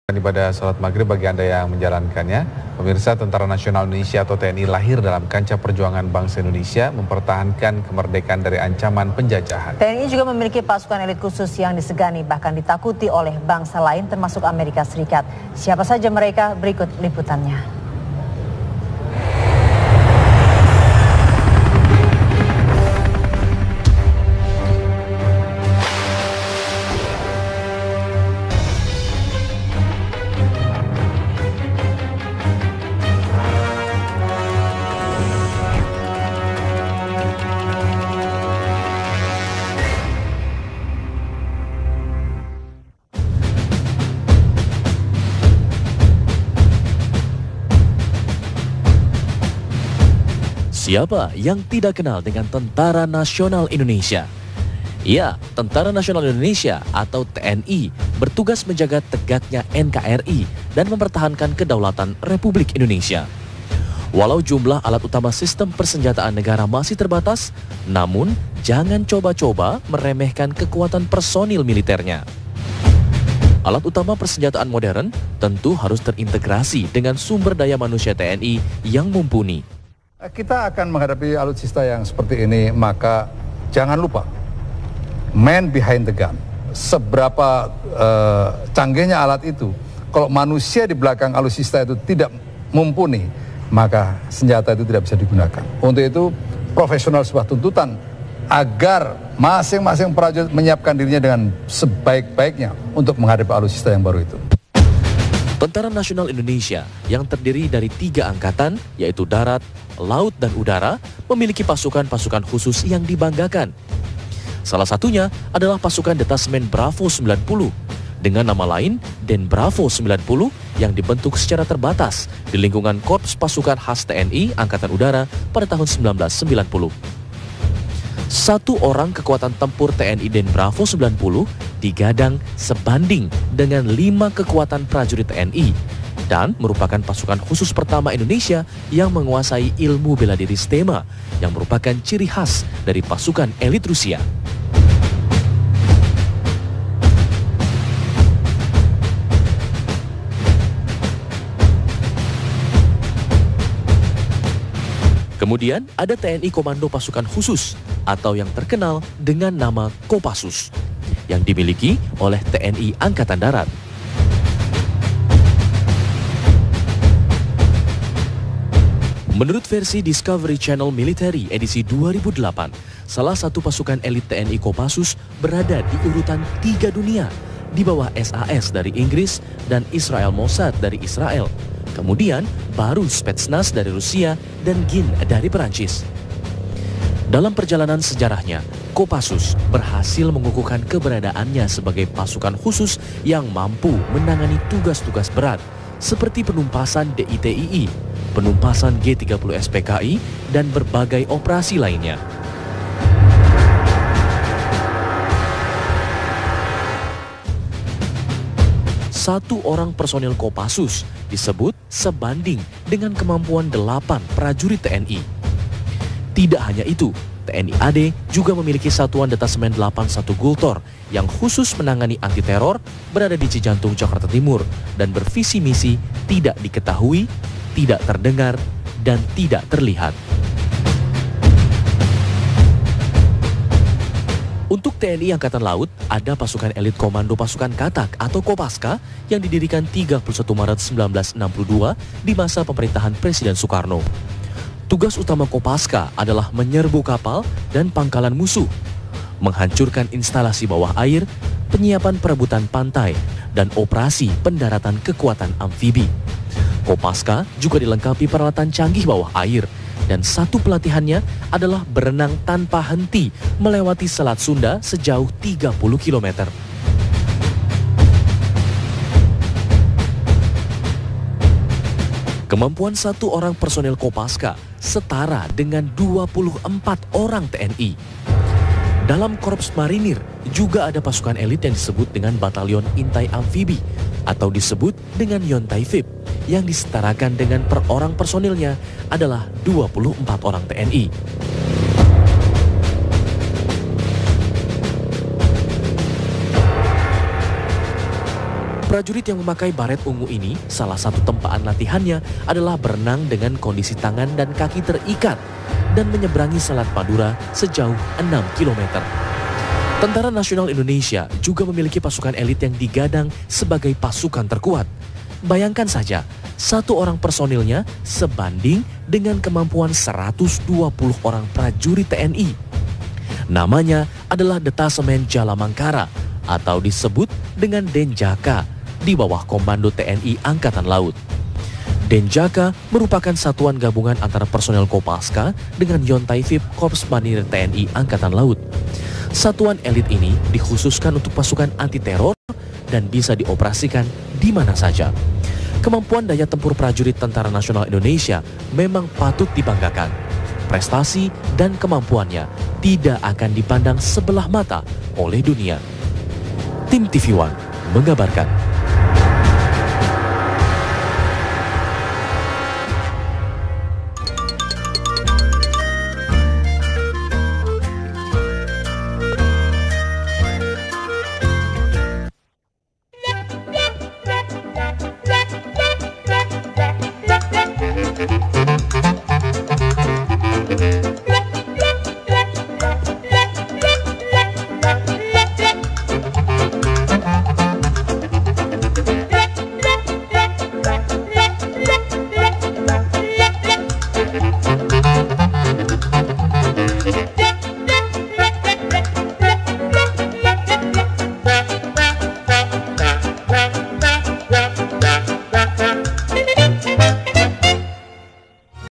Ibadah sholat maghrib bagi Anda yang menjalankannya. Pemirsa, Tentara Nasional Indonesia atau TNI lahir dalam kancah perjuangan bangsa Indonesia mempertahankan kemerdekaan dari ancaman penjajahan. TNI juga memiliki pasukan elit khusus yang disegani bahkan ditakuti oleh bangsa lain termasuk Amerika Serikat. Siapa saja mereka? Berikut liputannya. Siapa yang tidak kenal dengan Tentara Nasional Indonesia? Ya, Tentara Nasional Indonesia atau TNI bertugas menjaga tegaknya NKRI dan mempertahankan kedaulatan Republik Indonesia. Walau jumlah alat utama sistem persenjataan negara masih terbatas, namun jangan coba-coba meremehkan kekuatan personil militernya. Alat utama persenjataan modern tentu harus terintegrasi dengan sumber daya manusia TNI yang mumpuni. Kita akan menghadapi alutsista yang seperti ini, maka jangan lupa man behind the gun. Seberapa canggihnya alat itu, kalau manusia di belakang alutsista itu tidak mumpuni, maka senjata itu tidak bisa digunakan. Untuk itu profesional sebuah tuntutan agar masing-masing prajurit menyiapkan dirinya dengan sebaik-baiknya untuk menghadapi alutsista yang baru itu. Tentara Nasional Indonesia yang terdiri dari 3 angkatan, yaitu darat, laut, dan udara, memiliki pasukan-pasukan khusus yang dibanggakan. Salah satunya adalah pasukan Detasmen Bravo 90, dengan nama lain Den Bravo 90 yang dibentuk secara terbatas di lingkungan Korps Pasukan Khas TNI Angkatan Udara pada tahun 1990. 1 orang kekuatan tempur TNI Den Bravo 90 digadang sebanding dengan 5 kekuatan prajurit TNI dan merupakan pasukan khusus pertama Indonesia yang menguasai ilmu bela diri STEMA yang merupakan ciri khas dari pasukan elit Rusia. Kemudian ada TNI Komando Pasukan Khusus atau yang terkenal dengan nama Kopassus yang dimiliki oleh TNI Angkatan Darat. Menurut versi Discovery Channel Military edisi 2008, salah satu pasukan elit TNI Kopassus berada di urutan 3 dunia di bawah SAS dari Inggris dan Israel Mossad dari Israel. Kemudian baru Spetsnaz dari Rusia dan GIN dari Perancis. Dalam perjalanan sejarahnya, Kopassus berhasil mengukuhkan keberadaannya sebagai pasukan khusus yang mampu menangani tugas-tugas berat seperti penumpasan DITII, penumpasan G30 SPKI, dan berbagai operasi lainnya. Satu orang personil Kopassus disebut sebanding dengan kemampuan 8 prajurit TNI. Tidak hanya itu, TNI AD juga memiliki satuan Detasmen 81 Gultor yang khusus menangani anti teror berada di Cijantung, Jakarta Timur dan bervisi misi tidak diketahui, tidak terdengar, dan tidak terlihat. Untuk TNI Angkatan Laut, ada pasukan elit Komando Pasukan Katak atau Kopaska yang didirikan 31 Maret 1962 di masa pemerintahan Presiden Soekarno. Tugas utama Kopaska adalah menyerbu kapal dan pangkalan musuh, menghancurkan instalasi bawah air, penyiapan perebutan pantai, dan operasi pendaratan kekuatan amfibi. Kopaska juga dilengkapi peralatan canggih bawah air, dan satu pelatihannya adalah berenang tanpa henti melewati Selat Sunda sejauh 30 km. Kemampuan 1 orang personel Kopaska setara dengan 24 orang TNI. Dalam Korps Marinir juga ada pasukan elit yang disebut dengan Batalion Intai Amfibi atau disebut dengan Yontai VIP yang disetarakan dengan per orang personilnya adalah 24 orang TNI. Prajurit yang memakai baret ungu ini, salah satu tempaan latihannya adalah berenang dengan kondisi tangan dan kaki terikat dan menyeberangi Selat Madura sejauh 6 km. Tentara Nasional Indonesia juga memiliki pasukan elit yang digadang sebagai pasukan terkuat. Bayangkan saja, satu orang personilnya sebanding dengan kemampuan 120 orang prajurit TNI. Namanya adalah Detasemen Jalamangkara atau disebut dengan Denjaka di bawah Komando TNI Angkatan Laut. Denjaka merupakan satuan gabungan antara personel Kopaska dengan Yontai VIP Korps Marinir TNI Angkatan Laut. Satuan elit ini dikhususkan untuk pasukan anti-teror dan bisa dioperasikan di mana saja. Kemampuan daya tempur prajurit Tentara Nasional Indonesia memang patut dibanggakan. Prestasi dan kemampuannya tidak akan dipandang sebelah mata oleh dunia. Tim TV One mengabarkan.